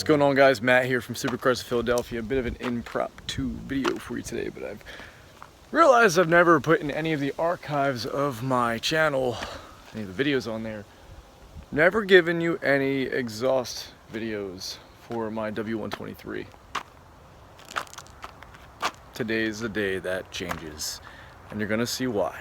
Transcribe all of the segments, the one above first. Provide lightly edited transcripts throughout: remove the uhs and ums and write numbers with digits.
going on, guys? Matt here from Supercars of Philadelphia. A bit of an impromptu video for you today, but I've realized I've never put in any of the archives of my channel, any of the videos on there, never given you any exhaust videos for my W123. Today's the day that changes, and you're gonna see why.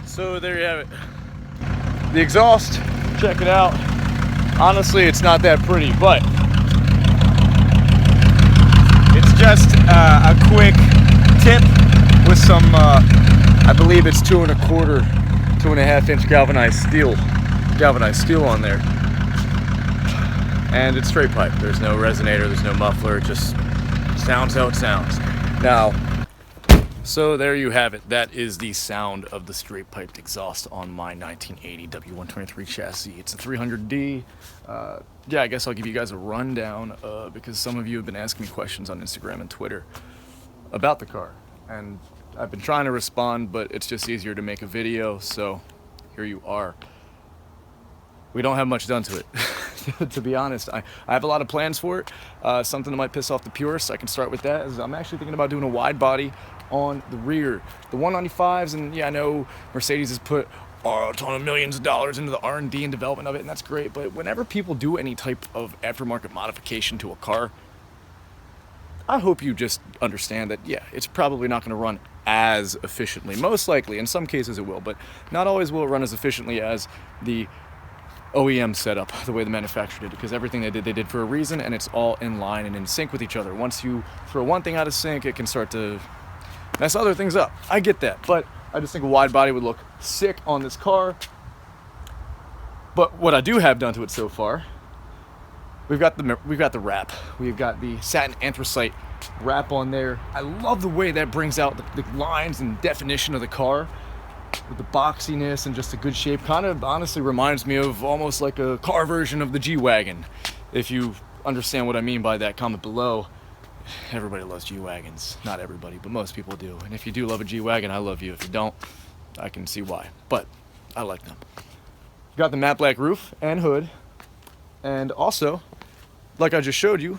So there you have it. The exhaust, check it out. Honestly, it's not that pretty, but it's just a quick tip with some, I believe it's 2 1/4 inch galvanized steel on there. And it's straight pipe. There's no resonator, there's no muffler, it just sounds how it sounds. Now, so there you have it. That is the sound of the straight piped exhaust on my 1980 W123 chassis. It's a 300D. Yeah, I guess I'll give you guys a rundown because some of you have been asking me questions on Instagram and Twitter about the car. And I've been trying to respond, but it's just easier to make a video, so here you are. We don't have much done to it. To be honest, I have a lot of plans for it. Something that might piss off the purists. I can start with that. Is I'm actually thinking about doing a wide body on the rear. The 195s, and yeah, I know Mercedes has put a ton of millions of dollars into the R&D and development of it, and that's great, but whenever people do any type of aftermarket modification to a car, I hope you just understand that, yeah, it's probably not going to run as efficiently. Most likely, in some cases it will, but not always will it run as efficiently as the OEM setup, the way the manufacturer did it, because everything they did for a reason, and it's all in line and in sync with each other. Once you throw one thing out of sync, it can start to mess other things up. I get that, but I just think a wide body would look sick on this car. But what I do have done to it so far, we've got the wrap. We've got the satin anthracite wrap on there. I love the way that brings out the lines and definition of the car with the boxiness and just a good shape. Kind of honestly reminds me of almost like a car version of the G-Wagon. If you understand what I mean by that, comment below. Everybody loves G-Wagons. Not everybody, but most people do. And if you do love a G-Wagon, I love you. If you don't, I can see why. But I like them. You've got the matte black roof and hood. And also, like I just showed you,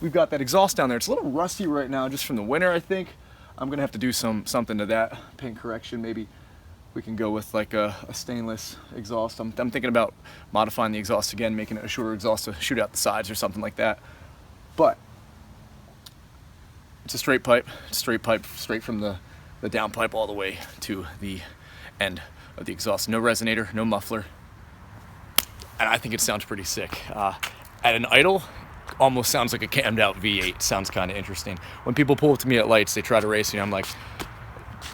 we've got that exhaust down there. It's a little rusty right now just from the winter, I think. I'm going to have to do something to that. Paint correction, maybe. We can go with like a stainless exhaust. I'm thinking about modifying the exhaust again, making it a shorter exhaust to shoot out the sides or something like that. But it's a straight pipe, straight from the downpipe all the way to the end of the exhaust. No resonator, no muffler. And I think it sounds pretty sick. At an idle, almost sounds like a cammed out V8. Sounds kind of interesting. When people pull up to me at lights, they try to race me, I'm like,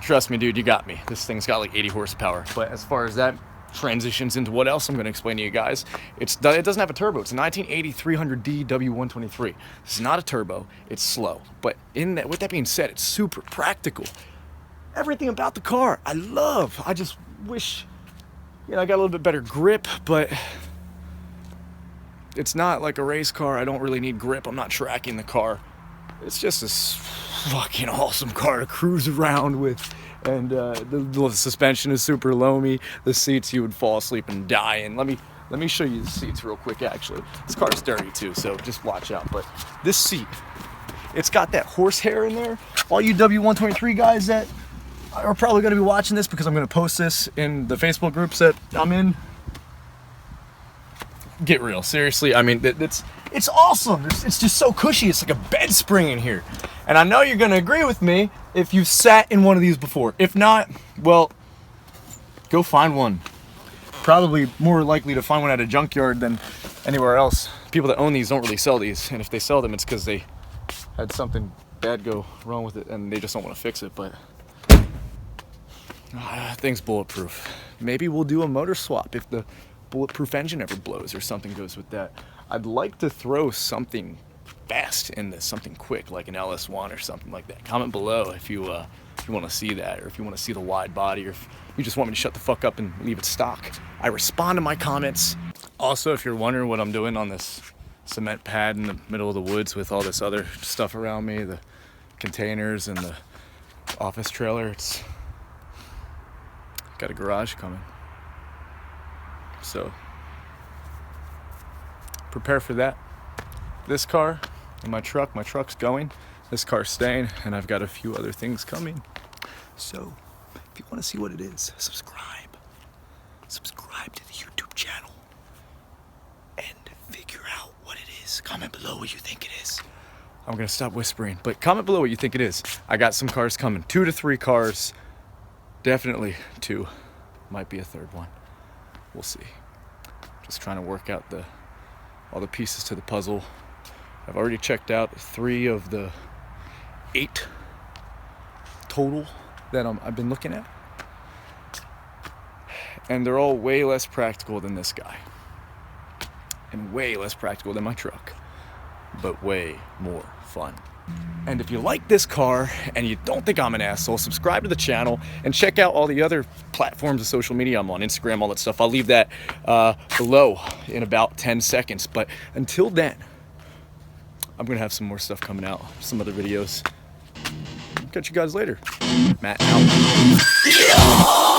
trust me, dude, you got me. This thing's got like 80 horsepower. But as far as that transitions into what else I'm going to explain to you guys, it doesn't have a turbo. It's a 1980 300D W123. This is not a turbo. It's slow. But with that being said, it's super practical. Everything about the car, I love. I just wish, I got a little bit better grip, but it's not like a race car. I don't really need grip. I'm not tracking the car. It's just this fucking awesome car to cruise around with, and the suspension is super loamy. The seats, you would fall asleep and die in. Let me show you the seats real quick. Actually, this car's dirty too, so just watch out. But this seat, it's got that horsehair in there. All you W123 guys that are probably going to be watching this, because I'm going to post this in the Facebook groups that I'm in. Get real, seriously. I mean, It's awesome. It's just so cushy. It's like a bed spring in here. And I know you're gonna agree with me if you've sat in one of these before. If not, well, go find one. Probably more likely to find one at a junkyard than anywhere else. People that own these don't really sell these, and if they sell them, it's because they had something bad go wrong with it and they just don't want to fix it. But thing's bulletproof. Maybe we'll do a motor swap if the bulletproof engine ever blows or something goes with that. I'd like to throw something fast in this, something quick, like an LS1 or something like that. Comment below if you want to see that, or if you want to see the wide body, or if you just want me to shut the fuck up and leave it stock. I respond to my comments. Also, if you're wondering what I'm doing on this cement pad in the middle of the woods with all this other stuff around me, the containers and the office trailer, it's got a garage coming. So prepare for that. This car and my truck's going, this car's staying, and I've got a few other things coming. So if you want to see what it is, subscribe to the YouTube channel and figure out what it is. Comment below what you think it is. I'm gonna stop whispering, but comment below what you think it is. I got some cars coming, 2 to 3 cars, definitely 2, might be a 3rd one. We'll see. Just trying to work out all the pieces to the puzzle. I've already checked out 3 of the 8 total that I've been looking at. And they're all way less practical than this guy. And way less practical than my truck. But way more fun. And if you like this car and you don't think I'm an asshole, subscribe to the channel and check out all the other platforms of social media I'm on, Instagram, all that stuff. I'll leave that below in about 10 seconds. But until then, I'm gonna have some more stuff coming out, some other videos. Catch you guys later. Matt out.